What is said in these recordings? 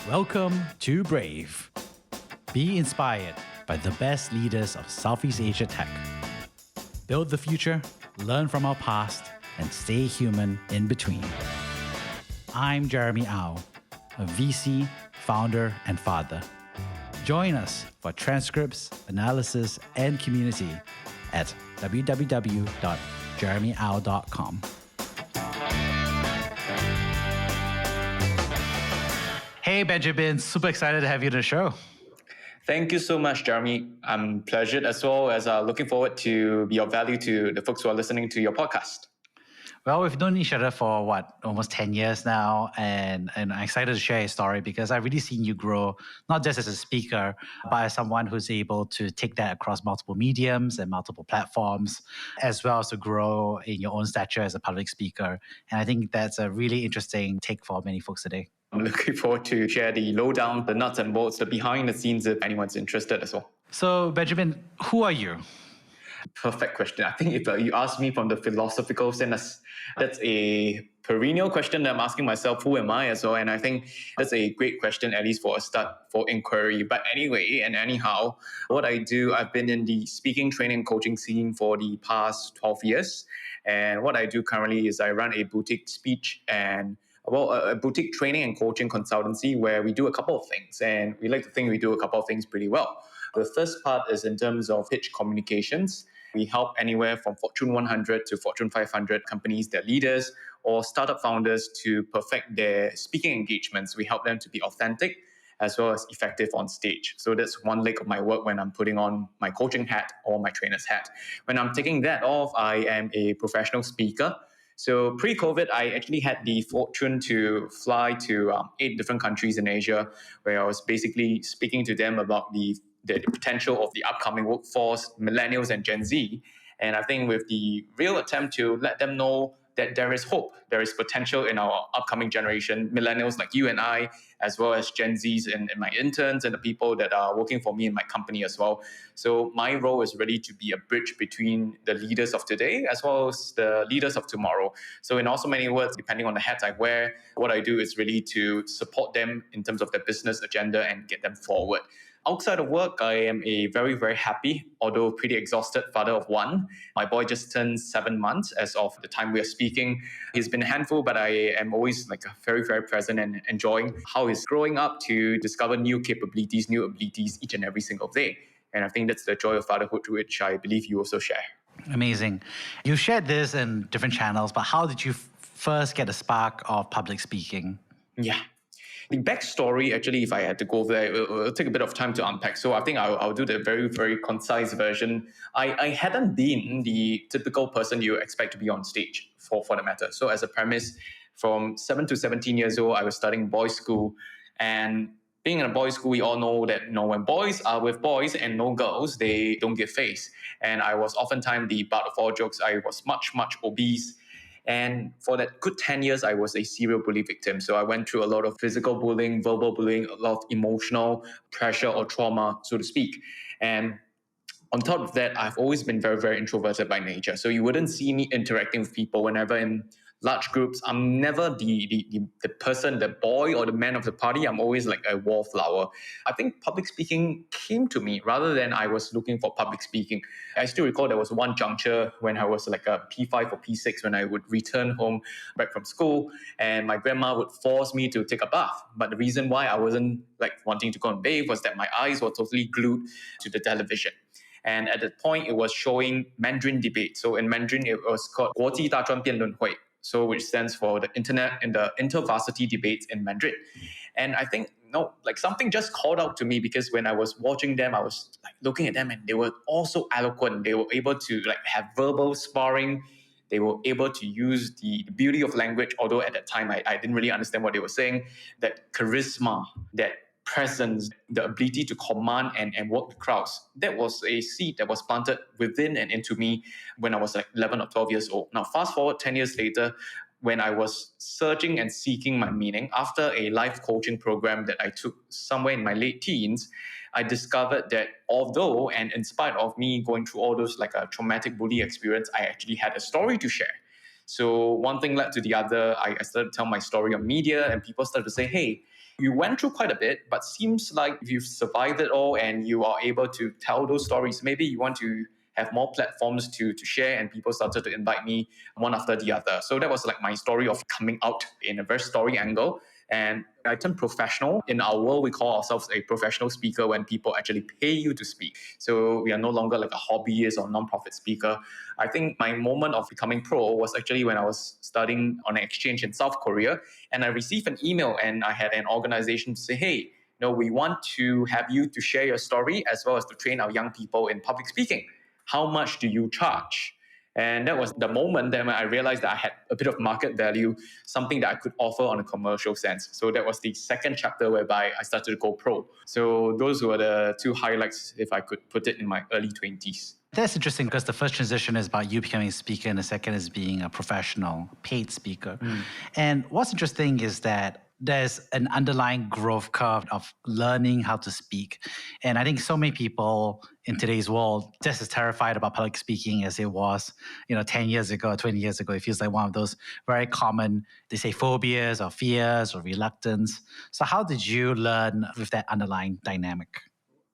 Welcome to Brave. Be inspired by the best leaders of Southeast Asia tech. Build the future, learn from our past, and stay human in between. I'm Jeremy Au, a VC, founder, and father. Join us for transcripts, analysis, and community at www.jeremyau.com. Hey, Benjamin, super excited to have you on the show. Thank you so much, Jeremy. I'm pleasured as well as looking forward to be of value to the folks who are listening to your podcast. Well, we've known each other for almost 10 years now, and I'm excited to share a story because I've really seen you grow, not just as a speaker, but as someone who's able to take that across multiple mediums and multiple platforms, as well as to grow in your own stature as a public speaker. And I think that's a really interesting take for many folks today. I'm looking forward to share the lowdown, the nuts and bolts, the behind the scenes if anyone's interested as well. So, Benjamin, who are you? Perfect question. I think if you ask me from the philosophical sense, that's a perennial question that I'm asking myself, who am I as well? And I think that's a great question, at least for a start, for inquiry. But anyway, and anyhow, what I do, I've been in the speaking, training, and coaching scene for the past 12 years. And what I do currently is I run a boutique speech and a boutique training and coaching consultancy where we do a couple of things. And we like to think we do a couple of things pretty well. The first part is in terms of pitch communications. We help anywhere from Fortune 100 to Fortune 500 companies, their leaders, or startup founders to perfect their speaking engagements. We help them to be authentic as well as effective on stage. So that's one leg of my work when I'm putting on my coaching hat or my trainer's hat. When I'm taking that off, I am a professional speaker. So pre-COVID, I actually had the fortune to fly to 8 different countries in Asia, where I was basically speaking to them about the potential of the upcoming workforce, millennials and Gen Z. And I think with the real attempt to let them know that there is hope, there is potential in our upcoming generation, millennials like you and I, as well as Gen Zs and my interns and the people that are working for me in my company as well. So my role is really to be a bridge between the leaders of today as well as the leaders of tomorrow. So in also many words, depending on the hats I wear, what I do is really to support them in terms of their business agenda and get them forward. Outside of work, I am a very, very happy, although pretty exhausted father of one. My boy just turned 7 months as of the time we are speaking. He's been a handful, but I am always very, very present and enjoying how he's growing up to discover new capabilities, new abilities each and every single day. And I think that's the joy of fatherhood, which I believe you also share. Amazing. You shared this in different channels, but how did you first get a spark of public speaking? Yeah. The backstory, actually, if I had to go over there, it'll take a bit of time to unpack. So I think I'll do the very, very concise version. I hadn't been the typical person you expect to be on stage for the matter. So as a premise, from 7 to 17 years old, I was studying boys' school. And being in a boys' school, we all know that when boys are with boys and no girls, they don't give face. And I was oftentimes the butt of all jokes. I was much, much obese. And for that good 10 years, I was a serial bully victim. So I went through a lot of physical bullying, verbal bullying, a lot of emotional pressure or trauma, so to speak. And on top of that, I've always been very, very introverted by nature. So you wouldn't see me interacting with people whenever in large groups. I'm never the person, the boy or the man of the party. I'm always like a wallflower. I think public speaking came to me rather than I was looking for public speaking. I still recall there was one juncture when I was like a P5 or P6 when I would return home back from school and my grandma would force me to take a bath. But the reason why I wasn't wanting to go and bathe was that my eyes were totally glued to the television. And at that point, it was showing Mandarin debate. So in Mandarin, it was called 国际大专辩论会. So which stands for the internet and the intervarsity debates in Mandarin. And I think, something just called out to me because when I was watching them, I was looking at them and they were all so eloquent. They were able to have verbal sparring. They were able to use the beauty of language, although at that time I didn't really understand what they were saying. That charisma, that presence, the ability to command and work the crowds. That was a seed that was planted within and into me when I was 11 or 12 years old. Now, fast forward 10 years later, when I was searching and seeking my meaning, after a life coaching program that I took somewhere in my late teens, I discovered that although, and in spite of me going through all those a traumatic bully experience, I actually had a story to share. So one thing led to the other. I started to tell my story on media and people started to say, hey, You went through quite a bit, but seems like you've survived it all and you are able to tell those stories. Maybe you want to have more platforms to share, and people started to invite me one after the other. So that was like my story of coming out in a very story angle. And I turned professional. In our world, we call ourselves a professional speaker when people actually pay you to speak. So we are no longer like a hobbyist or non-profit speaker. I think my moment of becoming pro was actually when I was studying on an exchange in South Korea, and I received an email and I had an organization say, hey, we want to have you to share your story as well as to train our young people in public speaking. How much do you charge? And that was the moment that I realized that I had a bit of market value, something that I could offer on a commercial sense. So that was the second chapter whereby I started to go pro. So those were the two highlights, if I could put it, in my early 20s. That's interesting because the first transition is about you becoming a speaker and the second is being a professional paid speaker. And what's interesting is that there's an underlying growth curve of learning how to speak. And I think so many people in today's world just as terrified about public speaking as it was, 10 years ago, 20 years ago. It feels like one of those very common, they say phobias or fears or reluctance. So how did you learn with that underlying dynamic?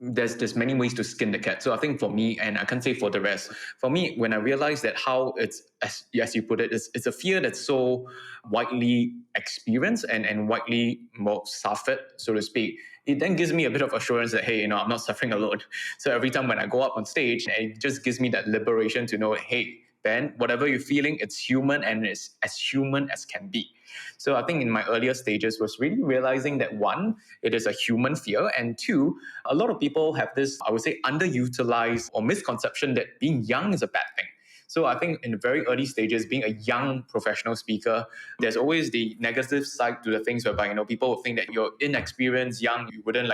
There's many ways to skin the cat. So I think for me, and I can't say for the rest, for me, when I realized that how it's, as you put it, it's a fear that's so widely experienced and widely suffered, so to speak, it then gives me a bit of assurance that, hey, I'm not suffering alone. So every time when I go up on stage, it just gives me that liberation to know, hey, Ben, whatever you're feeling, it's human and it's as human as can be. So I think in my earlier stages was really realizing that one, it is a human fear, and two, a lot of people have this, I would say, underutilized or misconception that being young is a bad thing. So I think in the very early stages, being a young professional speaker, there's always the negative side to the things whereby, people will think that you're inexperienced, young, you wouldn't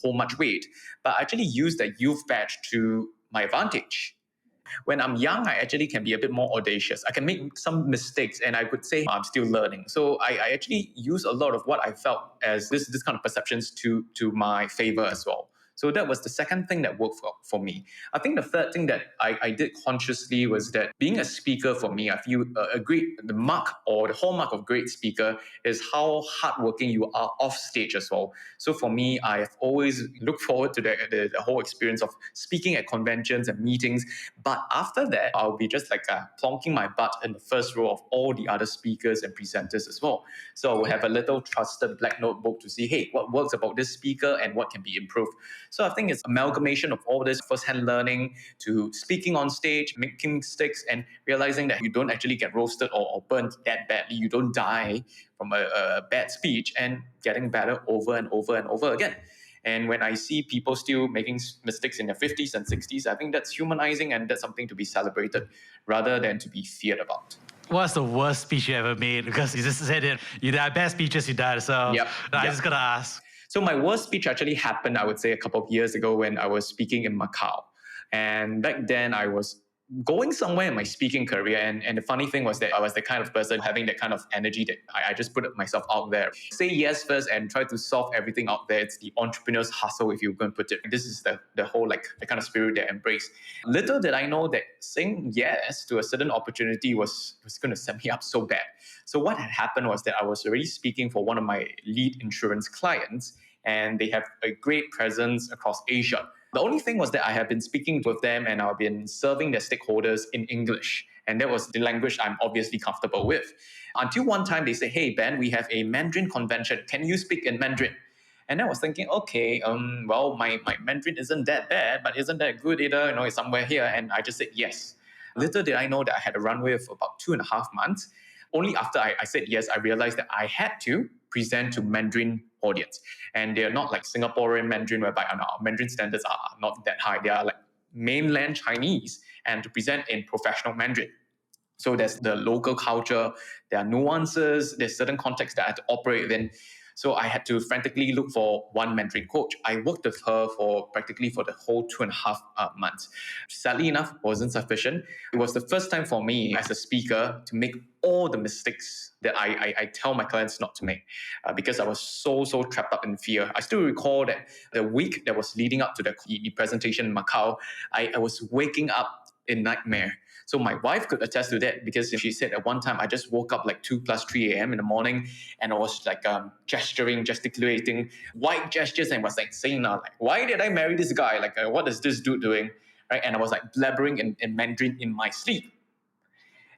hold much weight. But I actually use that youth badge to my advantage. When I'm young, I actually can be a bit more audacious. I can make some mistakes and I would say I'm still learning. So I actually use a lot of what I felt as this kind of perceptions to my favor as well. So that was the second thing that worked for me. I think the third thing that I did consciously was that being a speaker for me, I feel the mark or the hallmark of great speaker is how hardworking you are off stage as well. So for me, I have always looked forward to the whole experience of speaking at conventions and meetings. But after that, I'll be just plonking my butt in the first row of all the other speakers and presenters as well. So I will have a little trusted black notebook to see, hey, what works about this speaker and what can be improved. So I think it's amalgamation of all this first-hand learning to speaking on stage, making mistakes, and realizing that you don't actually get roasted or burnt that badly. You don't die from a bad speech, and getting better over and over and over again. And when I see people still making mistakes in their 50s and 60s, I think that's humanizing and that's something to be celebrated rather than to be feared about. What's the worst speech you ever made? Because you just said it, you had best speeches you did, so I just gotta ask. So my worst speech actually happened, I would say, a couple of years ago when I was speaking in Macau. And back then I was going somewhere in my speaking career. And the funny thing was that I was the kind of person having that kind of energy that I just put myself out there. Say yes first and try to solve everything out there. It's the entrepreneur's hustle, if you're going to put it. This is the whole the kind of spirit that I embrace. Little did I know that saying yes to a certain opportunity was going to set me up so bad. So what had happened was that I was already speaking for one of my lead insurance clients, and they have a great presence across Asia. The only thing was that I had been speaking with them and I've been serving their stakeholders in English. And that was the language I'm obviously comfortable with. Until one time they say, hey, Ben, we have a Mandarin convention. Can you speak in Mandarin? And I was thinking, okay, well, my Mandarin isn't that bad, but isn't that good either? It's somewhere here. And I just said yes. Little did I know that I had a runway of about 2.5 months. Only after I said yes, I realized that I had to present to Mandarin audience. And they're not like Singaporean Mandarin, whereby our Mandarin standards are not that high. They are like mainland Chinese, and to present in professional Mandarin. So there's the local culture, there are nuances, there's certain contexts that I had to operate within. So I had to frantically look for one Mandarin coach. I worked with her for the whole 2.5 months. Sadly enough, it wasn't sufficient. It was the first time for me as a speaker to make all the mistakes that I tell my clients not to make because I was so trapped up in fear. I still recall that the week that was leading up to the presentation in Macau, I was waking up in nightmare. So my wife could attest to that because she said at one time I just woke up like 2 plus 3 a.m. in the morning and I was like gesturing, gesticulating, wide gestures, and was like saying, like, why did I marry this guy? Like, what is this dude doing? Right? And I was like blabbering in Mandarin in my sleep.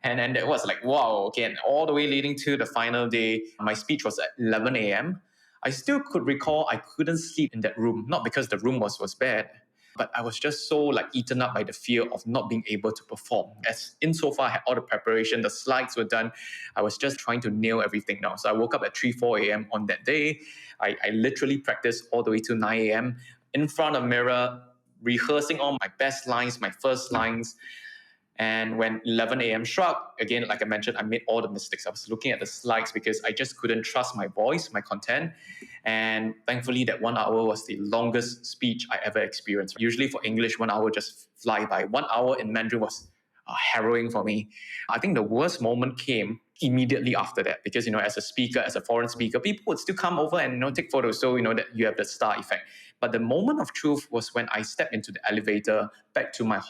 And it was like, wow, okay. And all the way leading to the final day, my speech was at 11 a.m. I still could recall I couldn't sleep in that room, not because the room was bad, but I was just so like eaten up by the fear of not being able to perform. As insofar I had all the preparation, the slides were done, I was just trying to nail everything now. So I woke up at 3, 4 a.m. on that day. I literally practiced all the way to 9 a.m. in front of a mirror, rehearsing all my best lines, my first lines. And when 11 a.m. struck, again, like I mentioned, I made all the mistakes. I was looking at the slides because I just couldn't trust my voice, my content. And thankfully, that 1 hour was the longest speech I ever experienced. Usually for English, 1 hour just fly by. 1 hour in Mandarin was harrowing for me. I think the worst moment came immediately after that because, as a speaker, as a foreign speaker, people would still come over and take photos. So, that you have the star effect. But the moment of truth was when I stepped into the elevator back to my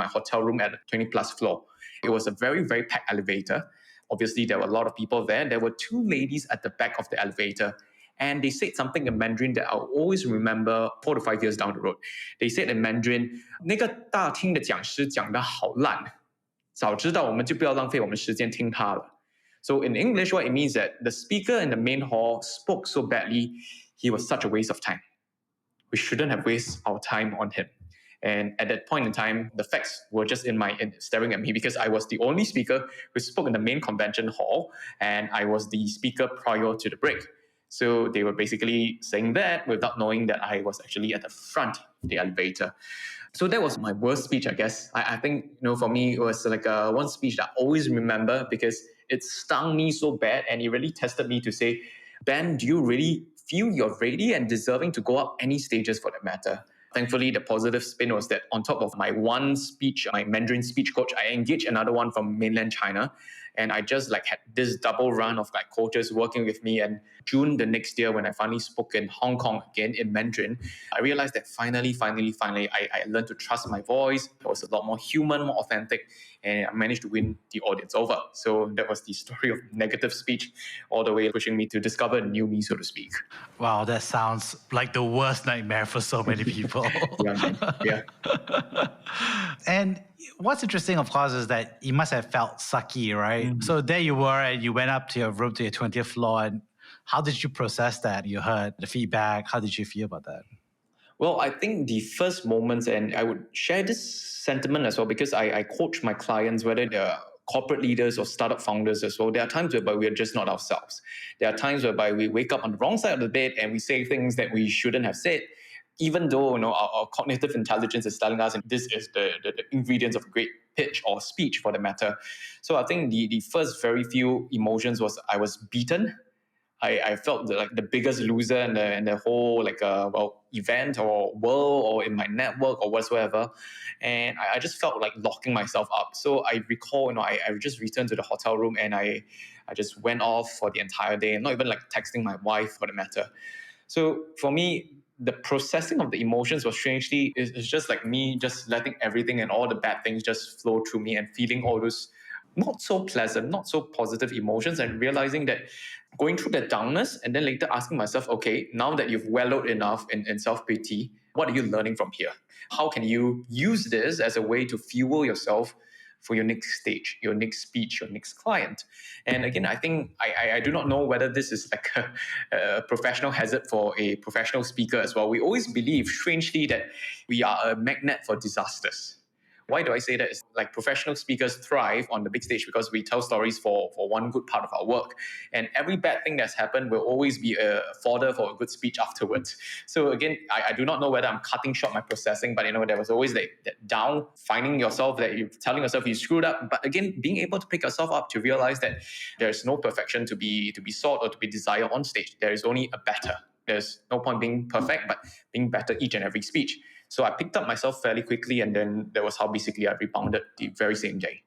hotel room at the 20 plus floor. It was a very, very packed elevator. Obviously, there were a lot of people there. There were 2 ladies at the back of the elevator. And they said something in Mandarin that I'll always remember 4 to 5 years down the road. They said in Mandarin, 那个大厅的讲师讲得好烂，早知道我们就不要浪费我们时间听他了. So in English, what it means is that the speaker in the main hall spoke so badly, he was such a waste of time. We shouldn't have wasted our time on him. And at that point in time, the facts were just staring at me because I was the only speaker who spoke in the main convention hall, and I was the speaker prior to the break. So they were basically saying that without knowing that I was actually at the front of the elevator. So that was my worst speech, I guess. I think, for me, it was like one speech that I always remember because it stung me so bad and it really tested me to say, Ben, do you really feel you're ready and deserving to go up any stages for that matter? Thankfully, the positive spin was that on top of my one speech, my Mandarin speech coach, I engaged another one from mainland China. And I just had this double run of coaches working with me. And June the next year, when I finally spoke in Hong Kong again in Mandarin, I realized that finally, I learned to trust my voice. It was a lot more human, more authentic, and I managed to win the audience over. So that was the story of negative speech, all the way pushing me to discover a new me, so to speak. Wow, that sounds like the worst nightmare for so many people. Yeah. And what's interesting, of course, is that you must have felt sucky, right? Mm-hmm. So there you were, and you went up to your room, to your 20th floor. And how did you process that? You heard the feedback. How did you feel about that? Well, I think the first moments, and I would share this sentiment as well, because I coach my clients, whether they're corporate leaders or startup founders as well. There are times whereby we're just not ourselves. There are times whereby we wake up on the wrong side of the bed and we say things that we shouldn't have said, even though our cognitive intelligence is telling us this is the ingredients of great pitch or speech for the matter. So I think the first very few emotions was I was beaten. I felt the biggest loser in the whole event or world or in my network or whatsoever, and I just felt like locking myself up. So I recall, I just returned to the hotel room and I just went off for the entire day, and not even texting my wife for the matter. So for me, the processing of the emotions was strangely is just like me just letting everything and all the bad things just flow through me and feeling all those not so pleasant, not so positive emotions, and realizing that going through the downness and then later asking myself, okay, now that you've wallowed enough in self-pity, what are you learning from here? How can you use this as a way to fuel yourself for your next stage, your next speech, your next client? And again, I think I do not know whether this is a professional hazard for a professional speaker as well. We always believe, strangely, that we are a magnet for disasters. Why do I say that? It's professional speakers thrive on the big stage because we tell stories for one good part of our work. And every bad thing that's happened will always be a fodder for a good speech afterwards. So again, I do not know whether I'm cutting short my processing, but there was always that down, finding yourself, that you're telling yourself you screwed up. But again, being able to pick yourself up to realize that there's no perfection to be sought or to be desired on stage. There is only a better. There's no point being perfect, but being better each and every speech. So I picked up myself fairly quickly, and then that was how basically I rebounded the very same day.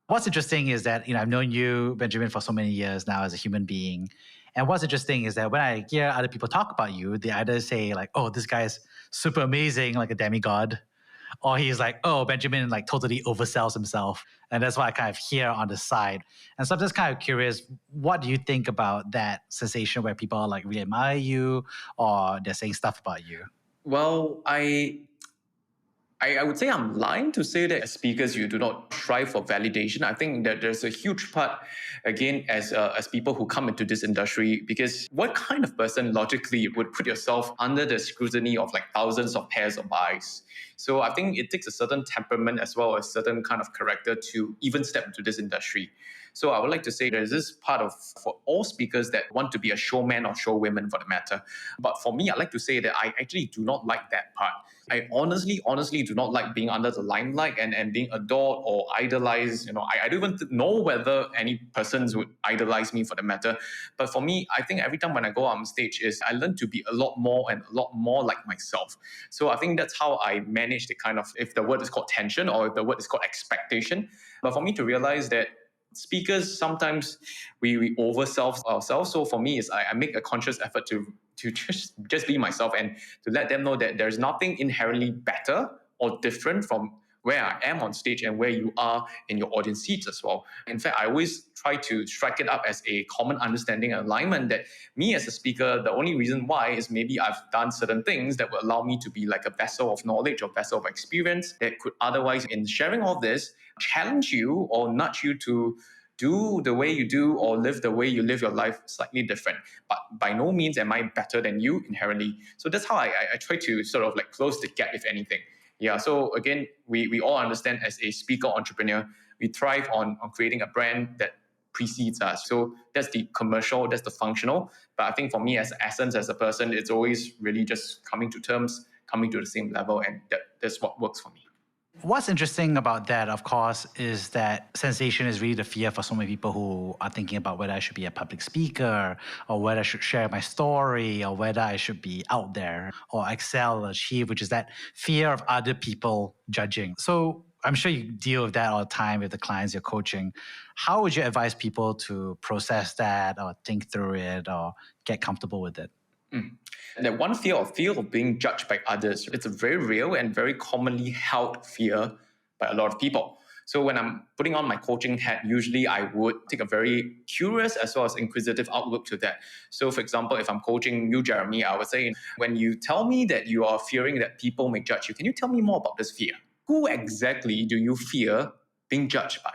What's interesting is that, I've known you, Benjamin, for so many years now as a human being. And what's interesting is that when I hear other people talk about you, they either say oh, this guy is super amazing, like a demigod, or he's like, oh, Benjamin like totally oversells himself. And that's what I kind of hear on the side. And so I'm just kind of curious, what do you think about that sensation where people like really admire you or they're saying stuff about you? Well, I would say I'm lying to say that as speakers, you do not strive for validation. I think that there's a huge part, again, as people who come into this industry, because what kind of person logically would put yourself under the scrutiny of like thousands of pairs of eyes? So I think it takes a certain temperament as well as certain kind of character to even step into this industry. So I would like to say there's this part of for all speakers that want to be a showman or showwoman for the matter. But for me, I like to say that I actually do not like that part. I honestly do not like being under the limelight and being adored or idolized. I don't even know whether any persons would idolize me for the matter. But for me, I think every time when I go on stage I learn to be a lot more and a lot more like myself. So I think that's how I manage the kind of, if the word is called tension or if the word is called expectation. But for me to realize that speakers, sometimes we oversell ourselves. So for me, I make a conscious effort to just be myself and to let them know that there's nothing inherently better or different from where I am on stage and where you are in your audience seats as well. In fact, I always try to strike it up as a common understanding and alignment that me as a speaker, the only reason why is maybe I've done certain things that will allow me to be like a vessel of knowledge or vessel of experience that could otherwise, in sharing all this, challenge you or nudge you to do the way you do or live the way you live your life slightly different. But by no means am I better than you inherently. So that's how I try to sort of like close the gap, if anything. Yeah, so again, we all understand as a speaker entrepreneur, we thrive on creating a brand that precedes us. So that's the commercial, that's the functional. But I think for me as essence, as a person, it's always really just coming to terms, coming to the same level, and that's what works for me. What's interesting about that, of course, is that sensation is really the fear for so many people who are thinking about whether I should be a public speaker or whether I should share my story or whether I should be out there or excel or achieve, which is that fear of other people judging. So I'm sure you deal with that all the time with the clients you're coaching. How would you advise people to process that or think through it or get comfortable with it? That one fear of being judged by others, it's a very real and very commonly held fear by a lot of people. So when I'm putting on my coaching hat, usually I would take a very curious as well as inquisitive outlook to that. So for example, if I'm coaching you, Jeremy, I would say, when you tell me that you are fearing that people may judge you, can you tell me more about this fear? Who exactly do you fear being judged by?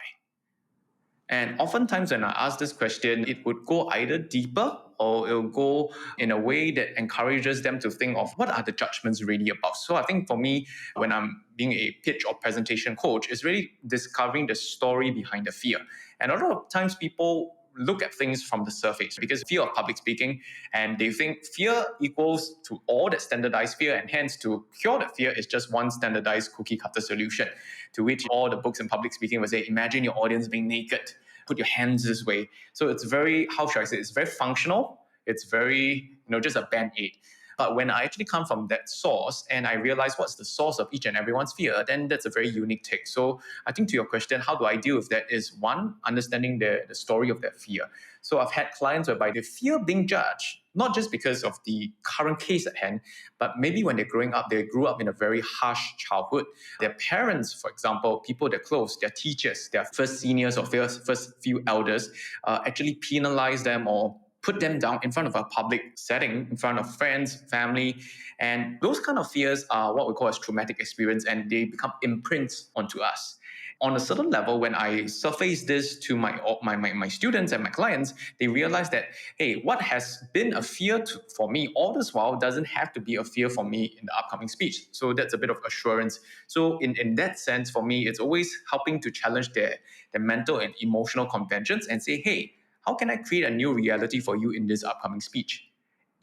And oftentimes when I ask this question, it would go either deeper or it'll go in a way that encourages them to think of what are the judgments really about. So I think for me, when I'm being a pitch or presentation coach, it's really discovering the story behind the fear. And a lot of times people look at things from the surface because fear of public speaking, and they think fear equals to all that standardized fear, and hence to cure that fear is just one standardized cookie cutter solution, to which all the books in public speaking will say, imagine your audience being naked, put your hands this way. So it's very, how should I say, it's very functional, it's very, just a band-aid. But when I actually come from that source and I realize what's the source of each and everyone's fear, then that's a very unique take. So I think to your question, how do I deal with that is one, understanding the story of that fear. So I've had clients whereby they fear being judged, not just because of the current case at hand, but maybe when they're growing up, they grew up in a very harsh childhood. Their parents, for example, people they're close, their teachers, their first seniors or first few elders, actually penalize them or put them down in front of a public setting, in front of friends, family. And those kind of fears are what we call as traumatic experience, and they become imprints onto us. On a certain level, when I surface this to my students and my clients, they realize that, hey, what has been a fear for me all this while doesn't have to be a fear for me in the upcoming speech. So that's a bit of assurance. So in that sense, for me, it's always helping to challenge their mental and emotional conventions and say, hey, how can I create a new reality for you in this upcoming speech?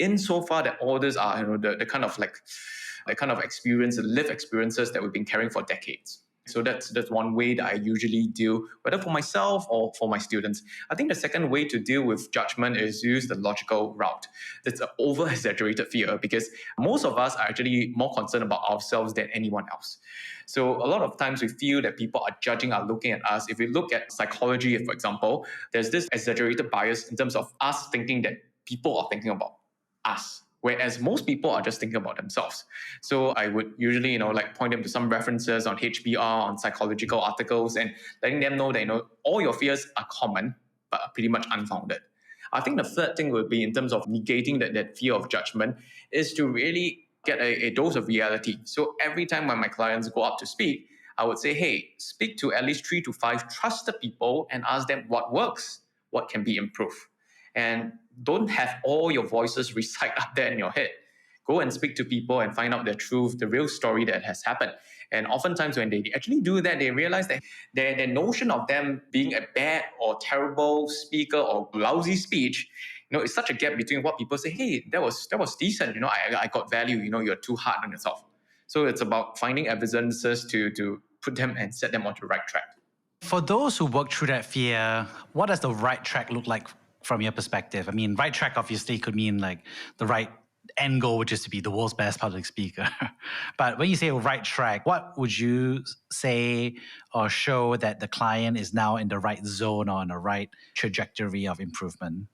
Insofar that all these are, the kind of experience, the lived experiences that we've been carrying for decades. So that's one way that I usually deal, whether for myself or for my students. I think the second way to deal with judgment is use the logical route. That's an over-exaggerated fear because most of us are actually more concerned about ourselves than anyone else. So a lot of times we feel that people are judging, are looking at us. If we look at psychology, for example, there's this exaggerated bias in terms of us thinking that people are thinking about us. Whereas most people are just thinking about themselves. So I would usually, point them to some references on HBR, on psychological articles, and letting them know that, all your fears are common, but are pretty much unfounded. I think the third thing would be in terms of negating that fear of judgment is to really get a dose of reality. So every time when my clients go up to speak, I would say, hey, speak to at least 3 to 5 trusted people and ask them what works, what can be improved. And don't have all your voices recite up there in your head. Go and speak to people and find out the truth, the real story that has happened. And oftentimes when they actually do that, they realize that their notion of them being a bad or terrible speaker or lousy speech, it's such a gap between what people say, hey, that was decent, I got value, you're too hard on yourself. So it's about finding evidences to put them and set them onto the right track. For those who work through that fear, what does the right track look like from your perspective? I mean, right track obviously could mean like the right end goal, which is to be the world's best public speaker. But when you say right track, what would you say or show that the client is now in the right zone or on the right trajectory of improvement?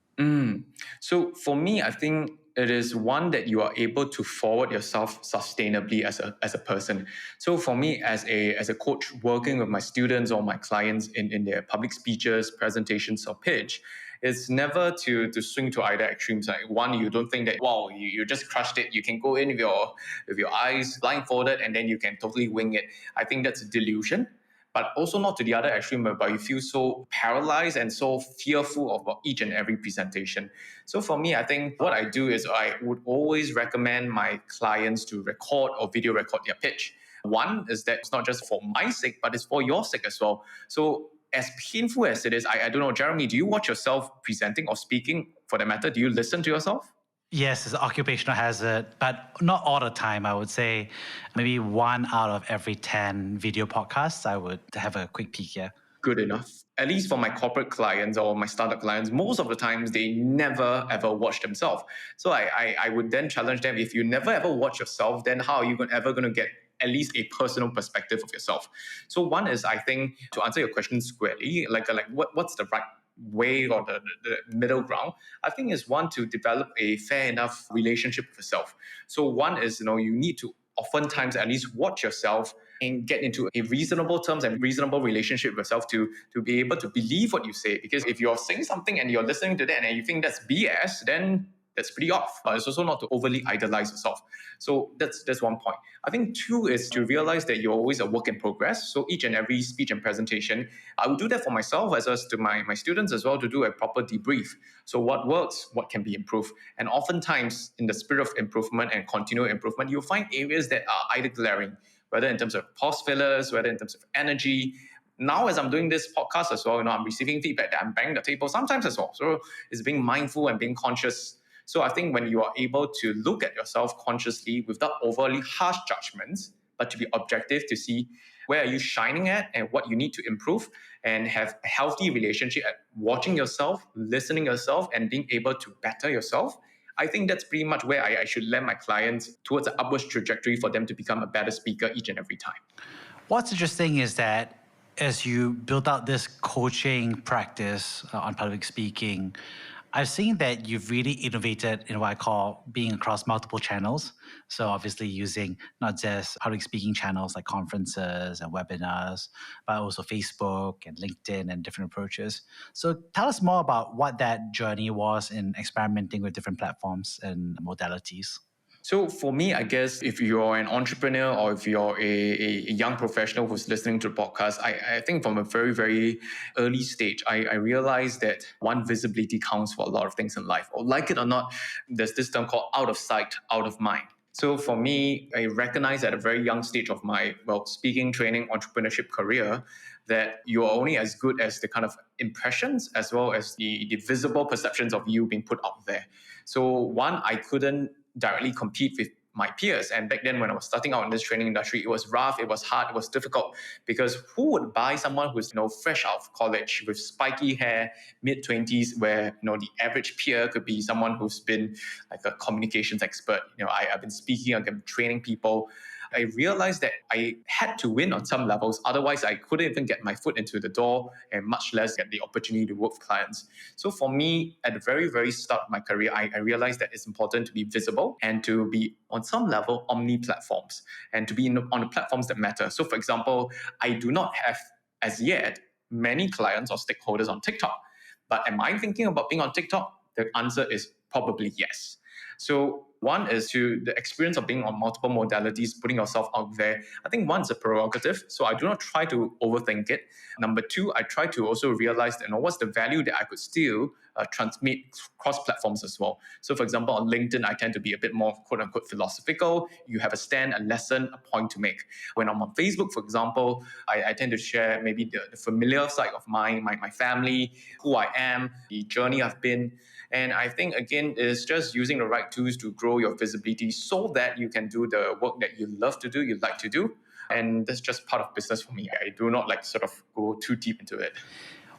So for me, I think it is one that you are able to forward yourself sustainably as a person. So for me, as a coach working with my students or my clients in their public speeches, presentations, or pitch, it's never to swing to either extremes. Like one, you don't think that, wow, you just crushed it. You can go in with your eyes blindfolded and then you can totally wing it. I think that's a delusion. But also not to the other extreme whereby you feel so paralyzed and so fearful of each and every presentation. So for me, I think what I do is I would always recommend my clients to record or video record their pitch. One is that it's not just for my sake, but it's for your sake as well. So as painful as it is, I don't know, Jeremy, do you watch yourself presenting or speaking for that matter? Do you listen to yourself? Yes, it's an occupational hazard, but not all the time. I would say maybe 1 out of every 10 video podcasts, I would have a quick peek here. Good enough. At least for my corporate clients or my startup clients, most of the times they never ever watch themselves. So I would then challenge them, if you never ever watch yourself, then how are you ever going to get at least a personal perspective of yourself? So one is, I think, to answer your question squarely, like what's the right way or the middle ground, I think is one, to develop a fair enough relationship with yourself. So one is, you need to oftentimes at least watch yourself and get into a reasonable terms and reasonable relationship with yourself to be able to believe what you say. Because if you're saying something and you're listening to that and you think that's BS, then that's pretty off. But it's also not to overly idolize yourself. So that's one point. I think two is to realize that you're always a work in progress. So each and every speech and presentation, I would do that for myself as well as to my students as well, to do a proper debrief. So what works, what can be improved. And oftentimes in the spirit of improvement and continual improvement, you'll find areas that are either glaring, whether in terms of pause fillers, whether in terms of energy. Now, as I'm doing this podcast as well, I'm receiving feedback that I'm banging the table sometimes as well. So it's being mindful and being conscious. So I think when you are able to look at yourself consciously without overly harsh judgments, but to be objective, to see where are you shining at and what you need to improve, and have a healthy relationship at watching yourself, listening yourself, and being able to better yourself, I think that's pretty much where I should land my clients towards an upwards trajectory for them to become a better speaker each and every time. What's interesting is that as you build out this coaching practice on public speaking, I've seen that you've really innovated in what I call being across multiple channels. So obviously using not just public speaking channels like conferences and webinars, but also Facebook and LinkedIn and different approaches. So tell us more about what that journey was in experimenting with different platforms and modalities. So for me, I guess if you're an entrepreneur or if you're a young professional who's listening to the podcast, I think from a very, very early stage, I realized that one, visibility counts for a lot of things in life. Or like it or not, there's this term called out of sight, out of mind. So for me, I recognized at a very young stage of my, speaking, training, entrepreneurship career, that you're only as good as the kind of impressions as well as the visible perceptions of you being put out there. So one, I couldn't directly compete with my peers. And back then when I was starting out in this training industry, it was rough, it was hard, it was difficult, because who would buy someone who's fresh out of college with spiky hair, mid-20s, where the average peer could be someone who's been like a communications expert. I've been speaking, I've been training people. I realized that I had to win on some levels. Otherwise, I couldn't even get my foot into the door and much less get the opportunity to work with clients. So for me, at the very, very start of my career, I realized that it's important to be visible and to be on some level omni-platforms and to be on the platforms that matter. So for example, I do not have as yet many clients or stakeholders on TikTok. But am I thinking about being on TikTok? The answer is probably yes. So one is to the experience of being on multiple modalities, putting yourself out there. I think one is a prerogative, so I do not try to overthink it. Number two, I try to also realize that, what's the value that I could still transmit cross platforms as well. So for example, on LinkedIn, I tend to be a bit more quote unquote philosophical. You have a stand, a lesson, a point to make. When I'm on Facebook, for example, I tend to share maybe the familiar side of my family, who I am, the journey I've been. And I think, again, it's just using the right tools to grow your visibility so that you can do the work that you love to do, you like to do. And that's just part of business for me. I do not sort of go too deep into it.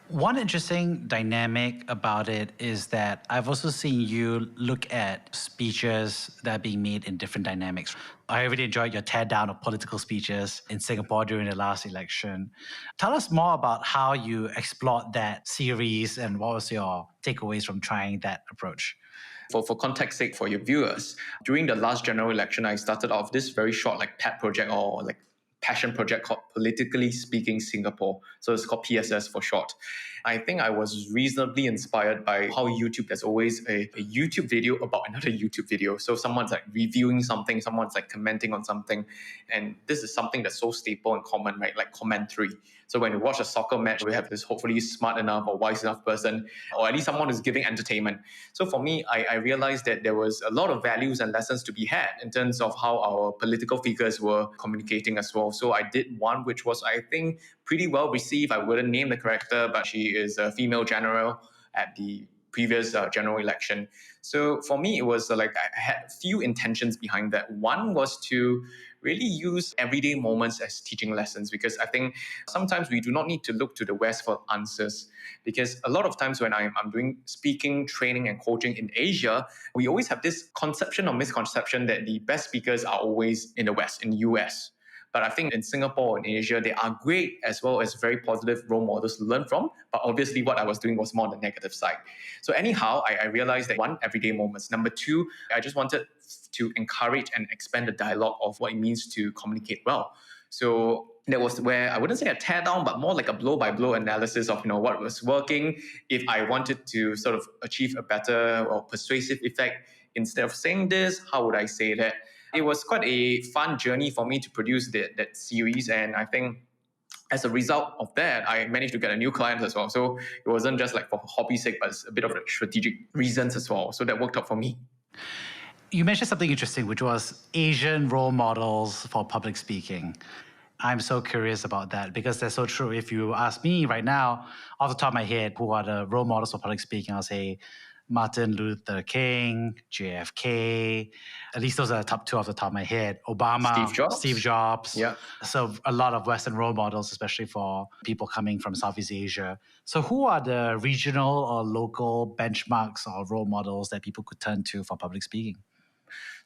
One interesting dynamic about it is that I've also seen you look at speeches that are being made in different dynamics. I really enjoyed your tear down of political speeches in Singapore during the last election. Tell us more about how you explored that series and what was your takeaways from trying that approach. For context sake for your viewers, during the last general election, I started off this very short pet project or passion project called Politically Speaking Singapore. So it's called PSS for short. I think I was reasonably inspired by how YouTube, there's always a YouTube video about another YouTube video. So someone's reviewing something, someone's commenting on something. And this is something that's so staple and common, right? Like commentary. So when you watch a soccer match, we have this hopefully smart enough or wise enough person, or at least someone who's giving entertainment. So for me, I realized that there was a lot of values and lessons to be had in terms of how our political figures were communicating as well. So I did one which was, I think, pretty well received. I wouldn't name the character, but she is a female general at the previous general election. So for me, it was I had a few intentions behind that. One was to really use everyday moments as teaching lessons, because I think sometimes we do not need to look to the West for answers. Because a lot of times when I'm doing speaking, training, and coaching in Asia, we always have this conception or misconception that the best speakers are always in the West, in the US. But I think in Singapore and Asia, they are great as well as very positive role models to learn from. But obviously what I was doing was more on the negative side. So anyhow, I realized that one, everyday moments. Number two, I just wanted to encourage and expand the dialogue of what it means to communicate well. So that was where I wouldn't say a tear down, but more like a blow-by-blow analysis of what was working. If I wanted to sort of achieve a better or persuasive effect, instead of saying this, how would I say that? It was quite a fun journey for me to produce that series. And I think as a result of that, I managed to get a new client as well. So it wasn't just for hobby's sake, but it's a bit of strategic reasons as well. So that worked out for me. You mentioned something interesting, which was Asian role models for public speaking. I'm so curious about that because they're so true. If you ask me right now, off the top of my head, who are the role models for public speaking, I'll say Martin Luther King, JFK, at least those are the top two off the top of my head. Obama, Steve Jobs. Yeah. So a lot of Western role models, especially for people coming from Southeast Asia. So who are the regional or local benchmarks or role models that people could turn to for public speaking?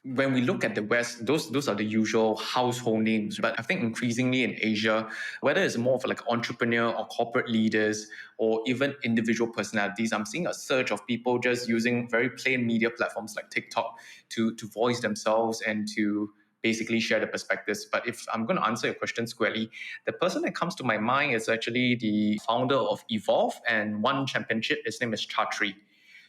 When we look at the West, those are the usual household names. But I think increasingly in Asia, whether it's more of entrepreneur or corporate leaders or even individual personalities, I'm seeing a surge of people just using very plain media platforms like TikTok to voice themselves and to basically share the perspectives. But if I'm going to answer your question squarely, the person that comes to my mind is actually the founder of Evolve and One Championship. His name is Chatri.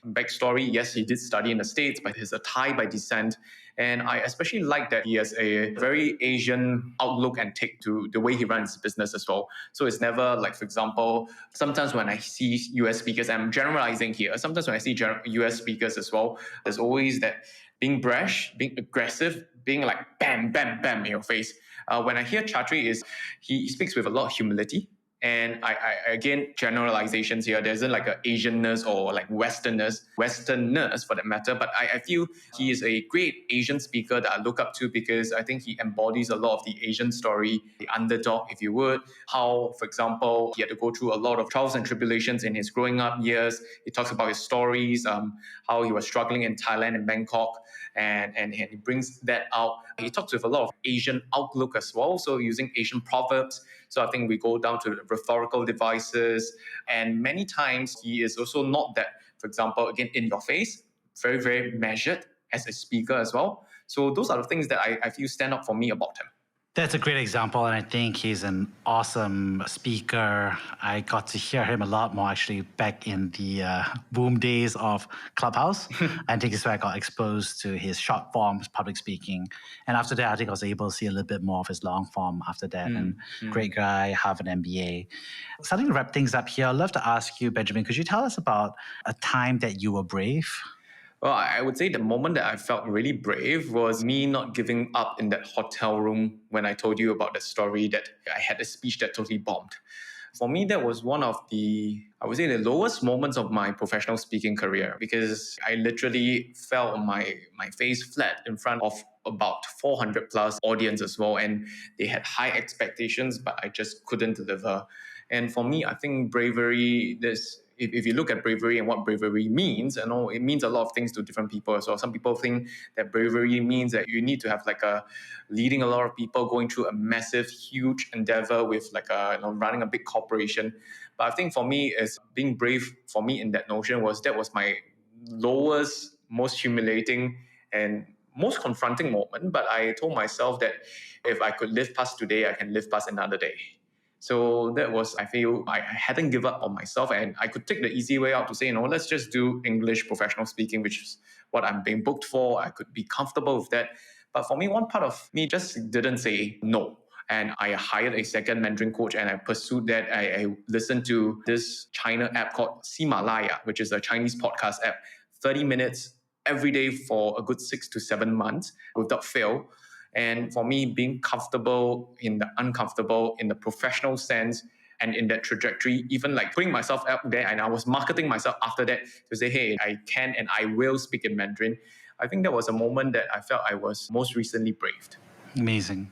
Backstory, yes, he did study in the States, but he's a Thai by descent. And I especially like that he has a very Asian outlook and take to the way he runs his business as well. So it's never for example, sometimes when I see US speakers, I'm generalizing here, sometimes when I see US speakers as well, there's always that being brash, being aggressive, being bam, bam, bam in your face. When I hear Chatri, he speaks with a lot of humility. And I again, generalizations here. There isn't a Asianness or Westerners for that matter. But I feel he is a great Asian speaker that I look up to because I think he embodies a lot of the Asian story, the underdog, if you would. How, for example, he had to go through a lot of trials and tribulations in his growing up years. He talks about his stories, how he was struggling in Thailand and Bangkok. and he brings that out. He talks with a lot of Asian outlook as well, so using Asian proverbs. So I think we go down to rhetorical devices, and many times he is also not that, for example, again, in your face, very, very measured as a speaker as well. So those are the things that I feel stand out for me about him. That's a great example, and I think he's an awesome speaker. I got to hear him a lot more actually back in the boom days of Clubhouse. I think it's where I got exposed to his short form public speaking. And after that, I think I was able to see a little bit more of his long form after that. Great guy, Harvard MBA. Starting to wrap things up here, I'd love to ask you, Benjamin, could you tell us about a time that you were brave? Well, I would say the moment that I felt really brave was me not giving up in that hotel room when I told you about the story that I had a speech that totally bombed. For me, that was one of the, I would say, the lowest moments of my professional speaking career, because I literally fell on my face flat in front of about 400 plus audience as well. And they had high expectations, but I just couldn't deliver. And for me, I think bravery, if you look at bravery and what bravery means, it means a lot of things to different people. So some people think that bravery means that you need to have leading a lot of people, going through a massive, huge endeavor with running a big corporation. But I think for me, is being brave for me in that notion that was my lowest, most humiliating and most confronting moment. But I told myself that if I could live past today, I can live past another day. So that was, I feel I hadn't given up on myself, and I could take the easy way out to say, let's just do English professional speaking, which is what I'm being booked for. I could be comfortable with that. But for me, one part of me just didn't say no. And I hired a second Mandarin coach, and I pursued that. I listened to this China app called Himalaya, which is a Chinese podcast app, 30 minutes every day for a good 6 to 7 months without fail. And for me, being comfortable in the uncomfortable, in the professional sense, and in that trajectory, even putting myself out there, and I was marketing myself after that to say, hey, I can and I will speak in Mandarin. I think that was a moment that I felt I was most recently braved. Amazing.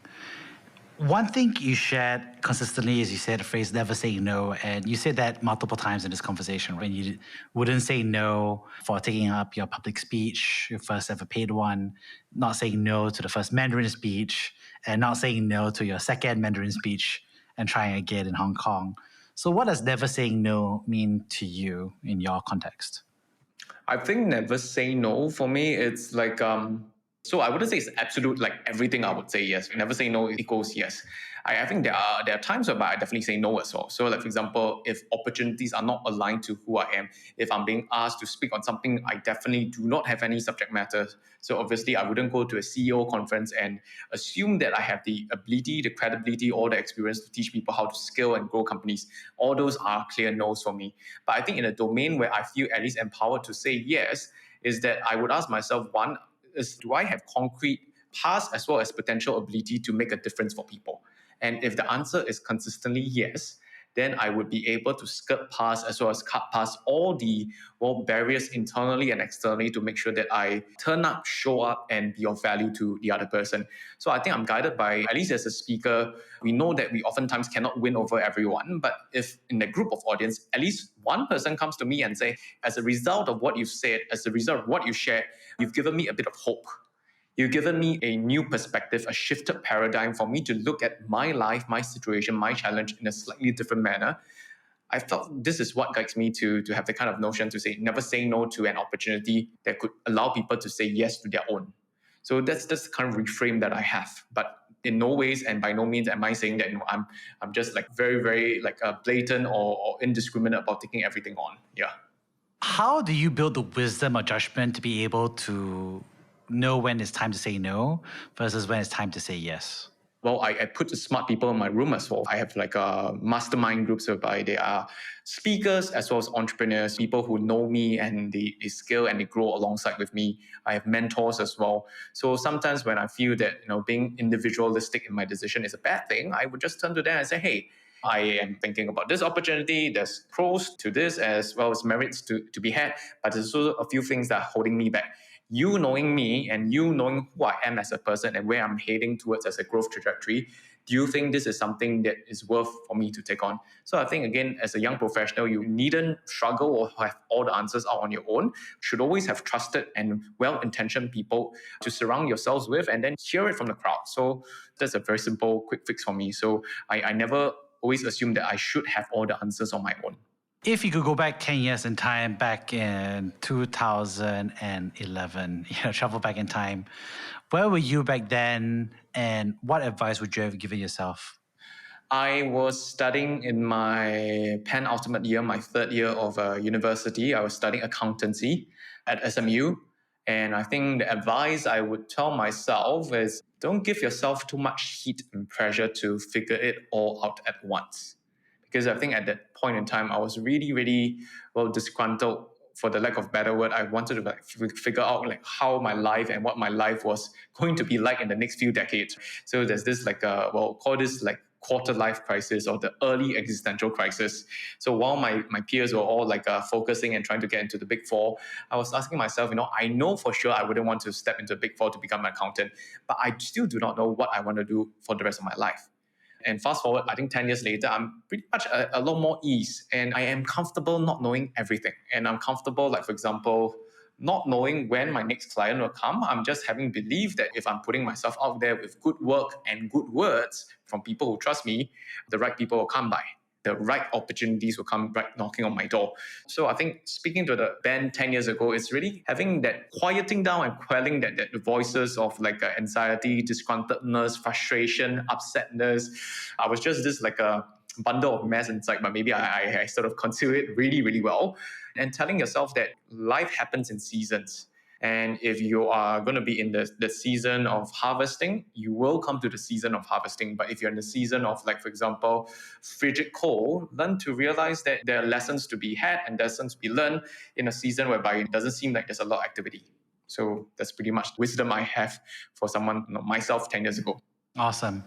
One thing you shared consistently is you said the phrase never say no, and you said that multiple times in this conversation when you wouldn't say no for taking up your public speech, your first ever paid one, not saying no to the first Mandarin speech, and not saying no to your second Mandarin speech and trying again in Hong Kong. So what does never saying no mean to you in your context? I think never say no for me, it's so I wouldn't say it's absolute, everything I would say yes. Never say no equals yes. I think there are times where I definitely say no as well. So for example, if opportunities are not aligned to who I am, if I'm being asked to speak on something I definitely do not have any subject matter. So obviously I wouldn't go to a CEO conference and assume that I have the ability, the credibility, or the experience to teach people how to scale and grow companies. All those are clear no's for me. But I think in a domain where I feel at least empowered to say yes, is that I would ask myself, one, do I have concrete past as well as potential ability to make a difference for people? And if the answer is consistently yes, then I would be able to skirt past as well as cut past all the barriers internally and externally to make sure that I turn up, show up, and be of value to the other person. So I think I'm guided by, at least as a speaker, we know that we oftentimes cannot win over everyone. But if in the group of audience, at least one person comes to me and say, as a result of what you've said, as a result of what you shared, you've given me a bit of hope. You've given me a new perspective, a shifted paradigm for me to look at my life, my situation, my challenge in a slightly different manner. I felt this is what guides me to have the kind of notion to say, never say no to an opportunity that could allow people to say yes to their own. So that's the kind of reframe that I have. But in no ways and by no means am I saying that I'm just very, very blatant or indiscriminate about taking everything on. Yeah. How do you build the wisdom or judgment to be able to know when it's time to say no versus when it's time to say yes? Well, I put the smart people in my room as well. I have mastermind groups whereby they are speakers as well as entrepreneurs, people who know me and they scale and they grow alongside with me. I have mentors as well. So sometimes when I feel that being individualistic in my decision is a bad thing, I would just turn to them and say, hey, I am thinking about this opportunity. There's pros to this as well as merits to be had, but there's also a few things that are holding me back. You knowing me and you knowing who I am as a person and where I'm heading towards as a growth trajectory, do you think this is something that is worth for me to take on? So I think, again, as a young professional, you needn't struggle or have all the answers out on your own. You should always have trusted and well-intentioned people to surround yourselves with and then hear it from the crowd. So that's a very simple, quick fix for me. So I never always assume that I should have all the answers on my own. If you could go back 10 years in time, back in 2011, travel back in time, where were you back then and what advice would you have given yourself? I was studying in my penultimate year, my third year of university. I was studying accountancy at SMU. And I think the advice I would tell myself is don't give yourself too much heat and pressure to figure it all out at once. Because I think at that point in time, I was really, really, disgruntled, for the lack of a better word. I wanted to figure out how my life and what my life was going to be like in the next few decades. So there's this call this quarter life crisis or the early existential crisis. So while my peers were all focusing and trying to get into the Big Four, I was asking myself, I know for sure I wouldn't want to step into the Big Four to become an accountant, but I still do not know what I want to do for the rest of my life. And fast forward, I think 10 years later, I'm pretty much a lot more ease. And I am comfortable not knowing everything. And I'm comfortable, for example, not knowing when my next client will come. I'm just having belief that if I'm putting myself out there with good work and good words from people who trust me, the right people will come by. The right opportunities will come right knocking on my door. So I think speaking to the Ben 10 years ago, it's really having that quieting down and quelling that the voices of anxiety, disgruntledness, frustration, upsetness. I was just this a bundle of mess inside, but maybe I sort of conceal it really, really well. And telling yourself that life happens in seasons. And if you are going to be in the season of harvesting, you will come to the season of harvesting. But if you're in the season of, for example, frigid cold, learn to realize that there are lessons to be had and lessons to be learned in a season whereby it doesn't seem like there's a lot of activity. So that's pretty much wisdom I have for someone, myself 10 years ago. Awesome.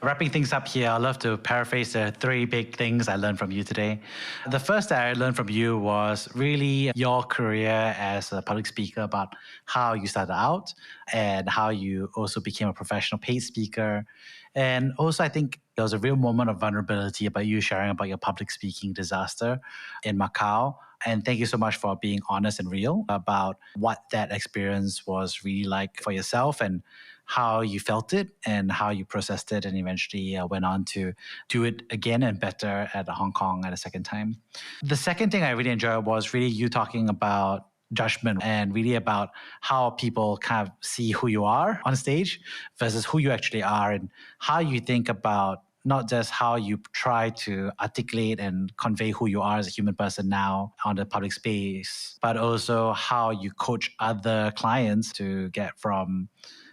Wrapping things up here, I'd love to paraphrase the 3 big things I learned from you today. The first that I learned from you was really your career as a public speaker, about how you started out and how you also became a professional paid speaker. And also, I think there was a real moment of vulnerability about you sharing about your public speaking disaster in Macau. And thank you so much for being honest and real about what that experience was really like for yourself and how you felt it and how you processed it and eventually went on to do it again and better at Hong Kong at a second time. The second thing I really enjoyed was really you talking about judgment and really about how people kind of see who you are on stage versus who you actually are and how you think about not just how you try to articulate and convey who you are as a human person now on the public space, but also how you coach other clients to get from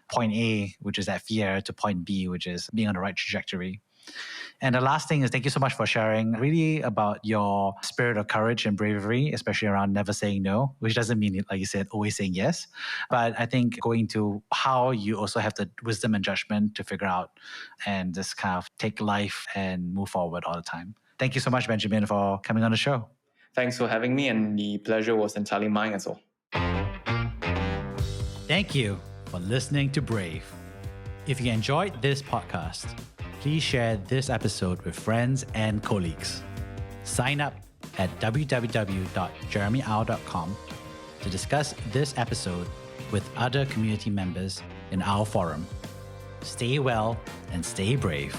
point A, which is that fear, to point B, which is being on the right trajectory. And the last thing is thank you so much for sharing really about your spirit of courage and bravery, especially around never saying no, which doesn't mean, like you said, always saying yes. But I think going to how you also have the wisdom and judgment to figure out and just kind of take life and move forward all the time. Thank you so much, Benjamin, for coming on the show. Thanks for having me, and the pleasure was entirely mine as well. Thank you for listening to Brave. If you enjoyed this podcast, please share this episode with friends and colleagues. Sign up at www.jeremyau.com to discuss this episode with other community members in our forum. Stay well and stay brave.